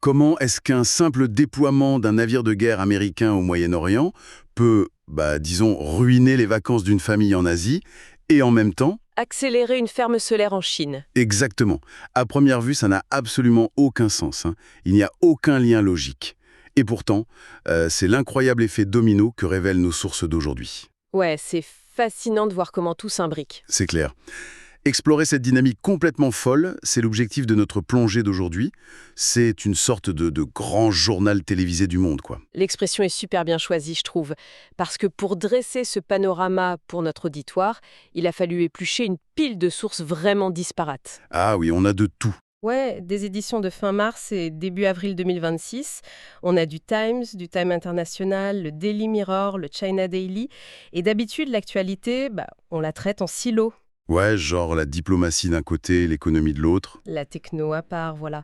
Comment est-ce qu'un simple déploiement d'un navire de guerre américain au Moyen-Orient peut, disons, ruiner les vacances d'une famille en Asie et en même temps. Accélérer une ferme solaire en Chine. Exactement. À première vue, ça n'a absolument aucun sens, hein. Il n'y a aucun lien logique. Et pourtant, c'est l'incroyable effet domino que révèlent nos sources d'aujourd'hui. Ouais, c'est fascinant de voir comment tout s'imbrique. C'est clair. Explorer cette dynamique complètement folle, c'est l'objectif de notre plongée d'aujourd'hui. C'est une sorte de grand journal télévisé du monde, quoi. L'expression est super bien choisie, je trouve, parce que pour dresser ce panorama pour notre auditoire, il a fallu éplucher une pile de sources vraiment disparates. Ah oui, on a de tout. Ouais, des éditions de fin mars et début avril 2026. On a du Time International, le Daily Mirror, le China Daily. Et d'habitude, l'actualité, on la traite en silo. Ouais, genre la diplomatie d'un côté, l'économie de l'autre. La techno à part, voilà.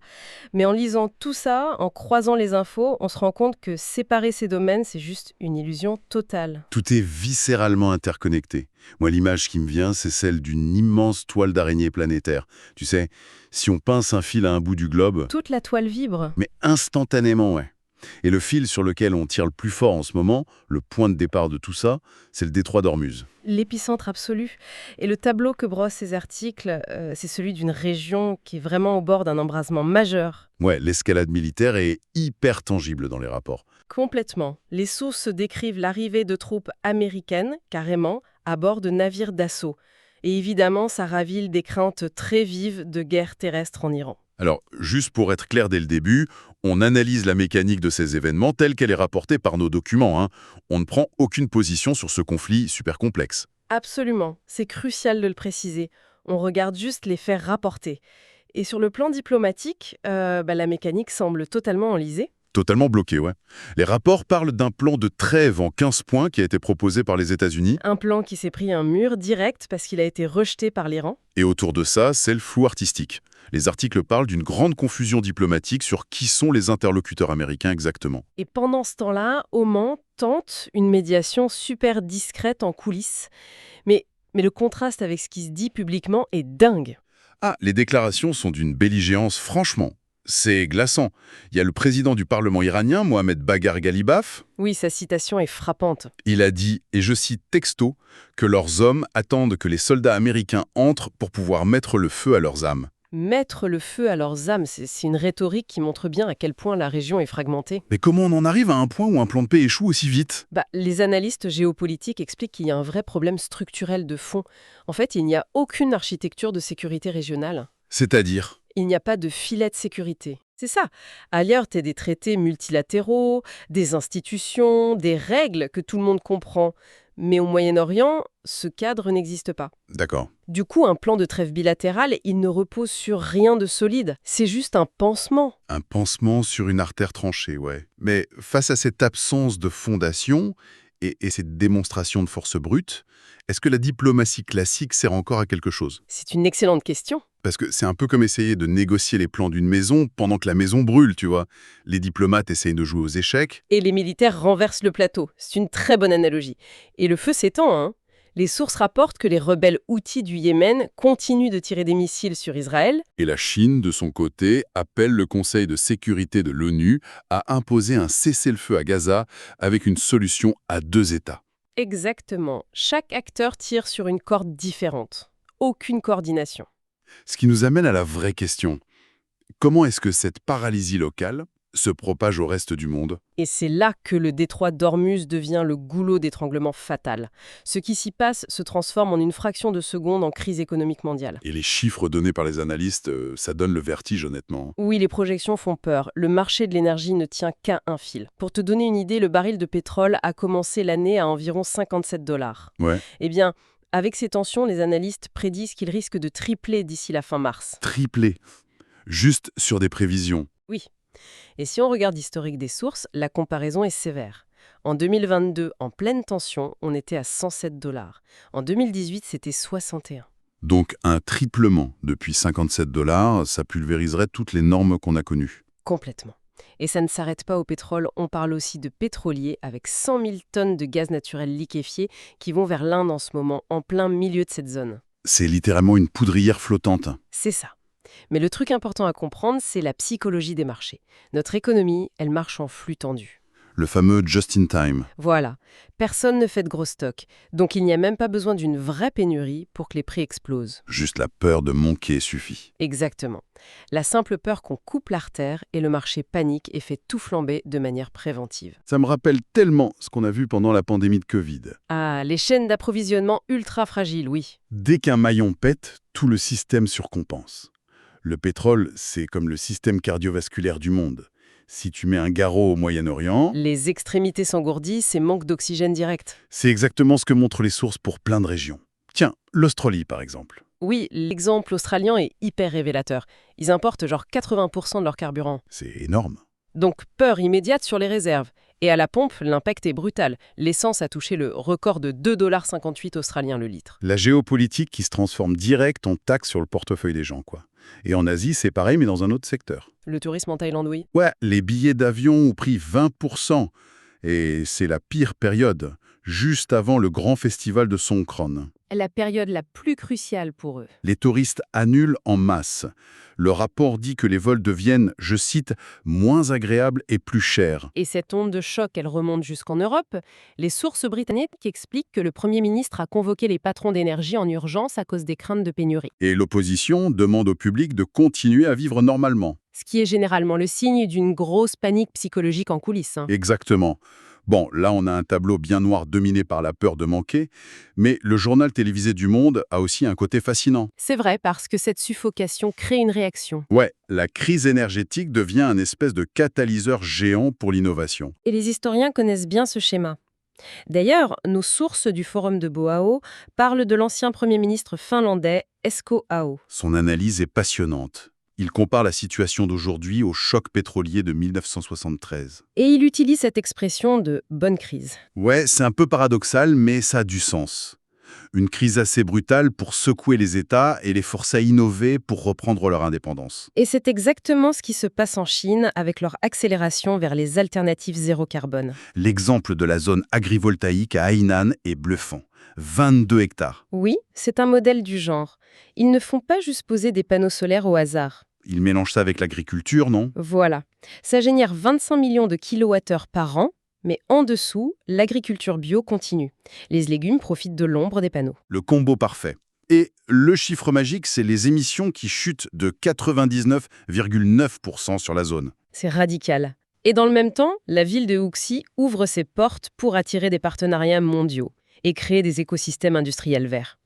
Mais en lisant tout ça, en croisant les infos, on se rend compte que séparer ces domaines, c'est juste une illusion totale. Tout est viscéralement interconnecté. Moi, l'image qui me vient, c'est celle d'une immense toile d'araignée planétaire. Tu sais, si on pince un fil à un bout du globe, Toute la toile vibre. mais instantanément, ouais. Et le fil sur lequel on tire le plus fort en ce moment, le point de départ de tout ça, c'est le détroit d'Ormuz. L'épicentre absolu. Et le tableau que brossent ces articles, c'est celui d'une région qui est vraiment au bord d'un embrasement majeur. Ouais, l'escalade militaire est hyper tangible dans les rapports. Complètement. Les sources décrivent l'arrivée de troupes américaines, carrément, à bord de navires d'assaut. Et évidemment, ça ravile des craintes très vives de guerre terrestre en Iran. Alors, juste pour être clair dès le début, on analyse la mécanique de ces événements telle qu'elle est rapportée par nos documents, hein. On ne prend aucune position sur ce conflit super complexe. Absolument. C'est crucial de le préciser. On regarde juste les faits rapportés. Et sur le plan diplomatique, la mécanique semble totalement enlisée. Totalement bloqué, ouais. Les rapports parlent d'un plan de trêve en 15 points qui a été proposé par les États-Unis. Un plan qui s'est pris un mur direct parce qu'il a été rejeté par l'Iran. Et autour de ça, c'est le flou artistique. Les articles parlent d'une grande confusion diplomatique sur qui sont les interlocuteurs américains exactement. Et pendant ce temps-là, Oman tente une médiation super discrète en coulisses. Mais le contraste avec ce qui se dit publiquement est dingue. Ah, les déclarations sont d'une belligérance, franchement. C'est glaçant. Il y a le président du Parlement iranien, Mohamed Baghar Ghalibaf. Oui, sa citation est frappante. Il a dit, et je cite texto, que leurs hommes attendent que les soldats américains entrent pour pouvoir mettre le feu à leurs âmes. Mettre le feu à leurs âmes, c'est une rhétorique qui montre bien à quel point la région est fragmentée. Mais comment on en arrive à un point où un plan de paix échoue aussi vite? Les analystes géopolitiques expliquent qu'il y a un vrai problème structurel de fond. En fait, il n'y a aucune architecture de sécurité régionale. C'est-à-dire? Il n'y a pas de filet de sécurité. C'est ça. Ailleurs, tu as des traités multilatéraux, des institutions, des règles que tout le monde comprend. Mais au Moyen-Orient, ce cadre n'existe pas. D'accord. Du coup, un plan de trêve bilatérale, il ne repose sur rien de solide. C'est juste un pansement. Un pansement sur une artère tranchée, ouais. Mais face à cette absence de fondation et cette démonstration de force brute, est-ce que la diplomatie classique sert encore à quelque chose? C'est une excellente question. Parce que c'est un peu comme essayer de négocier les plans d'une maison pendant que la maison brûle, tu vois. Les diplomates essayent de jouer aux échecs. Et les militaires renversent le plateau. C'est une très bonne analogie. Et le feu s'étend, hein. Les sources rapportent que les rebelles houthis du Yémen continuent de tirer des missiles sur Israël. Et la Chine, de son côté, appelle le Conseil de sécurité de l'ONU à imposer un cessez-le-feu à Gaza avec une solution à 2 États. Exactement. Chaque acteur tire sur une corde différente. Aucune coordination. Ce qui nous amène à la vraie question. Comment est-ce que cette paralysie locale se propage au reste du monde? Et c'est là que le détroit d'Ormuz devient le goulot d'étranglement fatal. Ce qui s'y passe se transforme en une fraction de seconde en crise économique mondiale. Et les chiffres donnés par les analystes, ça donne le vertige, honnêtement. Oui, les projections font peur. Le marché de l'énergie ne tient qu'à un fil. Pour te donner une idée, le baril de pétrole a commencé l'année à environ 57 $. Ouais. Eh bien, avec ces tensions, les analystes prédisent qu'il risque de tripler d'ici la fin mars. Triplé. Juste sur des prévisions. Oui. Et si on regarde l'historique des sources, la comparaison est sévère. En 2022, en pleine tension, on était à 107 $. En 2018, c'était 61. Donc un triplement depuis 57 $, ça pulvériserait toutes les normes qu'on a connues. Complètement. Et ça ne s'arrête pas au pétrole, on parle aussi de pétroliers avec 100 000 tonnes de gaz naturel liquéfié qui vont vers l'Inde en ce moment, en plein milieu de cette zone. C'est littéralement une poudrière flottante. C'est ça. Mais le truc important à comprendre, c'est la psychologie des marchés. Notre économie, elle marche en flux tendu. Le fameux just-in-time. Voilà, personne ne fait de gros stocks, donc il n'y a même pas besoin d'une vraie pénurie pour que les prix explosent. Juste la peur de manquer suffit. Exactement. La simple peur qu'on coupe l'artère et le marché panique et fait tout flamber de manière préventive. Ça me rappelle tellement ce qu'on a vu pendant la pandémie de Covid. Ah, les chaînes d'approvisionnement ultra fragiles, oui. Dès qu'un maillon pète, tout le système surcompense. Le pétrole, c'est comme le système cardiovasculaire du monde. Si tu mets un garrot au Moyen-Orient, Les extrémités s'engourdissent et manque d'oxygène direct. c'est exactement ce que montrent les sources pour plein de régions. Tiens, l'Australie par exemple. Oui, l'exemple australien est hyper révélateur. Ils importent genre 80% de leur carburant. C'est énorme. Donc peur immédiate sur les réserves. Et à la pompe, l'impact est brutal. L'essence a touché le record de 2,58 $ australiens le litre. La géopolitique qui se transforme direct en taxe sur le portefeuille des gens, quoi. Et en Asie, c'est pareil, mais dans un autre secteur. Le tourisme en Thaïlande, oui. Ouais, les billets d'avion ont pris 20%. Et c'est la pire période, juste avant le grand festival de Songkran. La période la plus cruciale pour eux. Les touristes annulent en masse. Le rapport dit que les vols deviennent, je cite, moins agréables et plus chers. Et cette onde de choc, elle remonte jusqu'en Europe. Les sources britanniques expliquent que le Premier ministre a convoqué les patrons d'énergie en urgence à cause des craintes de pénurie. Et l'opposition demande au public de continuer à vivre normalement. Ce qui est généralement le signe d'une grosse panique psychologique en coulisses. Exactement. Bon, là, on a un tableau bien noir dominé par la peur de manquer, mais le journal télévisé du Monde a aussi un côté fascinant. C'est vrai, parce que cette suffocation crée une réaction. Ouais, la crise énergétique devient un espèce de catalyseur géant pour l'innovation. Et les historiens connaissent bien ce schéma. D'ailleurs, nos sources du forum de Boao parlent de l'ancien Premier ministre finlandais Esko Aho. Son analyse est passionnante. Il compare la situation d'aujourd'hui au choc pétrolier de 1973. Et il utilise cette expression de « bonne crise Ouais, c'est un peu paradoxal, mais ça a du sens. Une crise assez brutale pour secouer les États et les forcer à innover pour reprendre leur indépendance. ». Et c'est exactement ce qui se passe en Chine avec leur accélération vers les alternatives zéro carbone. L'exemple de la zone agrivoltaïque à Hainan est bluffant. 22 hectares. Oui, c'est un modèle du genre. Ils ne font pas juste poser des panneaux solaires au hasard. Ils mélangent ça avec l'agriculture, non? Voilà. Ça génère 25 millions de kilowattheures par an, mais en dessous, l'agriculture bio continue. Les légumes profitent de l'ombre des panneaux. Le combo parfait. Et le chiffre magique, c'est les émissions qui chutent de 99,9% sur la zone. C'est radical. Et dans le même temps, la ville de Wuxi ouvre ses portes pour attirer des partenariats mondiaux et créer des écosystèmes industriels verts.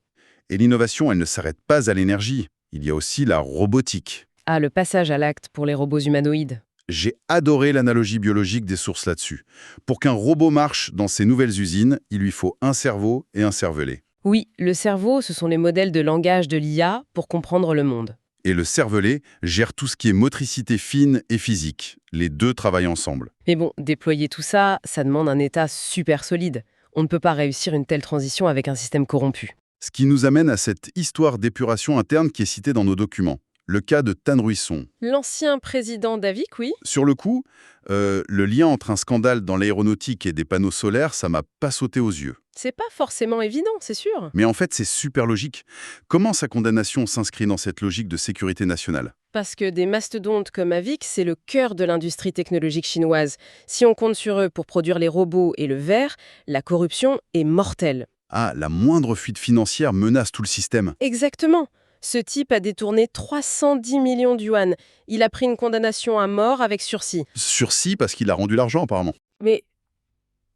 Et l'innovation, elle ne s'arrête pas à l'énergie. Il y a aussi la robotique. Ah, le passage à l'acte pour les robots humanoïdes. J'ai adoré l'analogie biologique des sources là-dessus. Pour qu'un robot marche dans ces nouvelles usines, il lui faut un cerveau et un cervelet. Oui, le cerveau, ce sont les modèles de langage de l'IA pour comprendre le monde. Et le cervelet gère tout ce qui est motricité fine et physique. Les deux travaillent ensemble. Mais bon, déployer tout ça, ça demande un état super solide. On ne peut pas réussir une telle transition avec un système corrompu. Ce qui nous amène à cette histoire d'épuration interne qui est citée dans nos documents. Le cas de Tan Ruisson. L'ancien président d'Avic, oui. Sur le coup, le lien entre un scandale dans l'aéronautique et des panneaux solaires, ça m'a pas sauté aux yeux. C'est pas forcément évident, c'est sûr. Mais en fait, c'est super logique. Comment sa condamnation s'inscrit dans cette logique de sécurité nationale? Parce que des mastodontes comme Avic, c'est le cœur de l'industrie technologique chinoise. Si on compte sur eux pour produire les robots et le verre, la corruption est mortelle. Ah, la moindre fuite financière menace tout le système. Exactement. Ce type a détourné 310 millions d'yuan. Il a pris une condamnation à mort avec sursis. Sursis parce qu'il a rendu l'argent, apparemment. Mais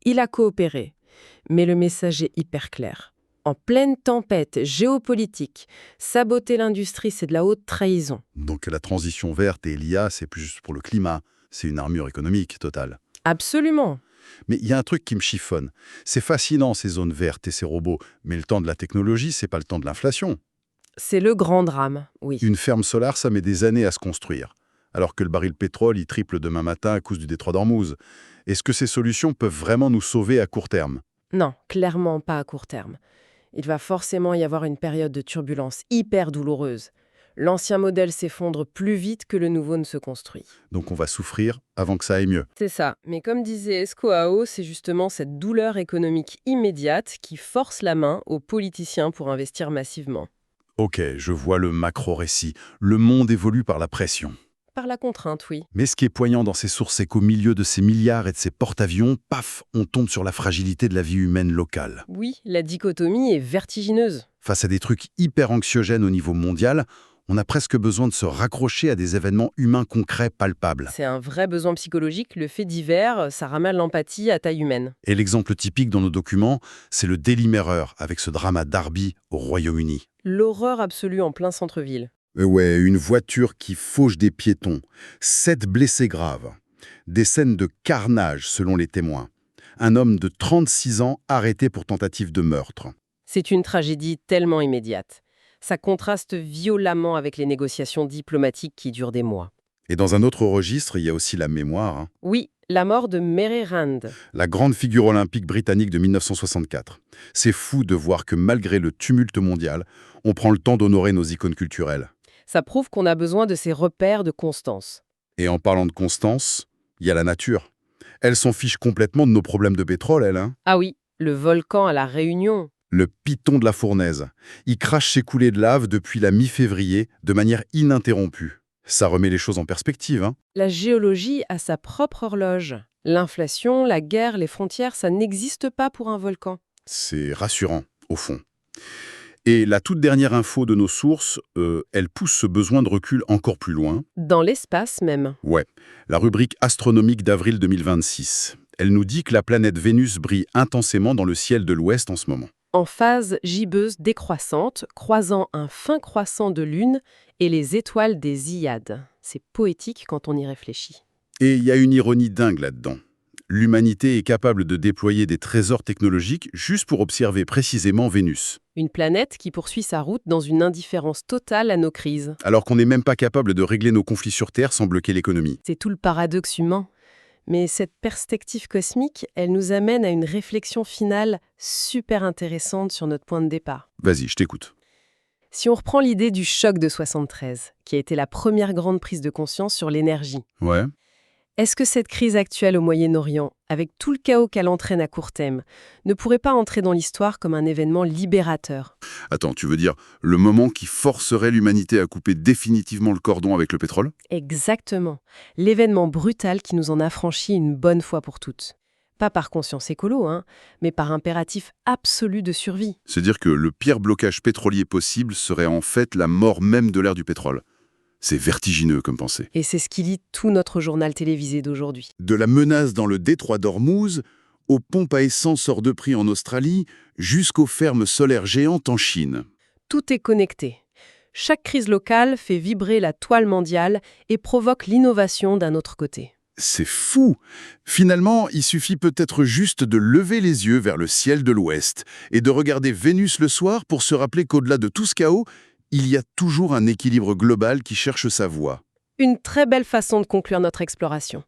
il a coopéré. Mais le message est hyper clair. En pleine tempête géopolitique, saboter l'industrie, c'est de la haute trahison. Donc la transition verte et l'IA, c'est plus juste pour le climat. C'est une armure économique totale. Absolument. Mais il y a un truc qui me chiffonne. C'est fascinant, ces zones vertes et ces robots. Mais le temps de la technologie, c'est pas le temps de l'inflation. C'est le grand drame, oui. Une ferme solaire, ça met des années à se construire. Alors que le baril de pétrole, il triple demain matin à cause du détroit d'Ormuz. Est-ce que ces solutions peuvent vraiment nous sauver à court terme? Non, clairement pas à court terme. Il va forcément y avoir une période de turbulence hyper douloureuse. L'ancien modèle s'effondre plus vite que le nouveau ne se construit. Donc on va souffrir avant que ça aille mieux. C'est ça, mais comme disait Esko Aho, c'est justement cette douleur économique immédiate qui force la main aux politiciens pour investir massivement. Ok, je vois le macro-récit. Le monde évolue par la pression. Par la contrainte, oui. Mais ce qui est poignant dans ces sources, c'est qu'au milieu de ces milliards et de ces porte-avions, paf, on tombe sur la fragilité de la vie humaine locale. Oui, la dichotomie est vertigineuse. Face à des trucs hyper anxiogènes au niveau mondial, on a presque besoin de se raccrocher à des événements humains concrets, palpables. C'est un vrai besoin psychologique, le fait divers, ça ramène l'empathie à taille humaine. Et l'exemple typique dans nos documents, c'est le Daily Mirror, avec ce drame à Derby, au Royaume-Uni. L'horreur absolue en plein centre-ville. Ouais, une voiture qui fauche des piétons, 7 blessés graves. Des scènes de carnage selon les témoins. Un homme de 36 ans arrêté pour tentative de meurtre. C'est une tragédie tellement immédiate. Ça contraste violemment avec les négociations diplomatiques qui durent des mois. Et dans un autre registre, il y a aussi la mémoire, hein. Oui, la mort de Mary Rand. La grande figure olympique britannique de 1964. C'est fou de voir que malgré le tumulte mondial, on prend le temps d'honorer nos icônes culturelles. Ça prouve qu'on a besoin de ces repères de constance. Et en parlant de constance, il y a la nature. Elle s'en fiche complètement de nos problèmes de pétrole, elle, hein. Ah oui, le volcan à la Réunion. Le Piton de la Fournaise. Il crache ses coulées de lave depuis la mi-février de manière ininterrompue. Ça remet les choses en perspective, hein. La géologie a sa propre horloge. L'inflation, la guerre, les frontières, ça n'existe pas pour un volcan. C'est rassurant, au fond. Et la toute dernière info de nos sources, elle pousse ce besoin de recul encore plus loin. Dans l'espace même. Ouais, la rubrique astronomique d'avril 2026. Elle nous dit que la planète Vénus brille intensément dans le ciel de l'Ouest en ce moment. En phase gibbeuse décroissante, croisant un fin croissant de lune et les étoiles des Hyades. C'est poétique quand on y réfléchit. Et il y a une ironie dingue là-dedans. L'humanité est capable de déployer des trésors technologiques juste pour observer précisément Vénus. Une planète qui poursuit sa route dans une indifférence totale à nos crises. Alors qu'on n'est même pas capable de régler nos conflits sur Terre sans bloquer l'économie. C'est tout le paradoxe humain. Mais cette perspective cosmique, elle nous amène à une réflexion finale super intéressante sur notre point de départ. Vas-y, je t'écoute. Si on reprend l'idée du choc de 73, qui a été la première grande prise de conscience sur l'énergie, Ouais. est-ce que cette crise actuelle au Moyen-Orient, avec tout le chaos qu'elle entraîne à court terme, ne pourrait pas entrer dans l'histoire comme un événement libérateur? Attends, tu veux dire le moment qui forcerait l'humanité à couper définitivement le cordon avec le pétrole? Exactement. L'événement brutal qui nous en affranchit une bonne fois pour toutes. Pas par conscience écolo, mais par impératif absolu de survie. C'est dire que le pire blocage pétrolier possible serait en fait la mort même de l'ère du pétrole. C'est vertigineux comme pensée. Et c'est ce qui lie tout notre journal télévisé d'aujourd'hui. De la menace dans le détroit d'Ormuz, aux pompes à essence hors de prix en Australie, jusqu'aux fermes solaires géantes en Chine. Tout est connecté. Chaque crise locale fait vibrer la toile mondiale et provoque l'innovation d'un autre côté. C'est fou! Finalement, il suffit peut-être juste de lever les yeux vers le ciel de l'Ouest et de regarder Vénus le soir pour se rappeler qu'au-delà de tout ce chaos, il y a toujours un équilibre global qui cherche sa voie. Une très belle façon de conclure notre exploration.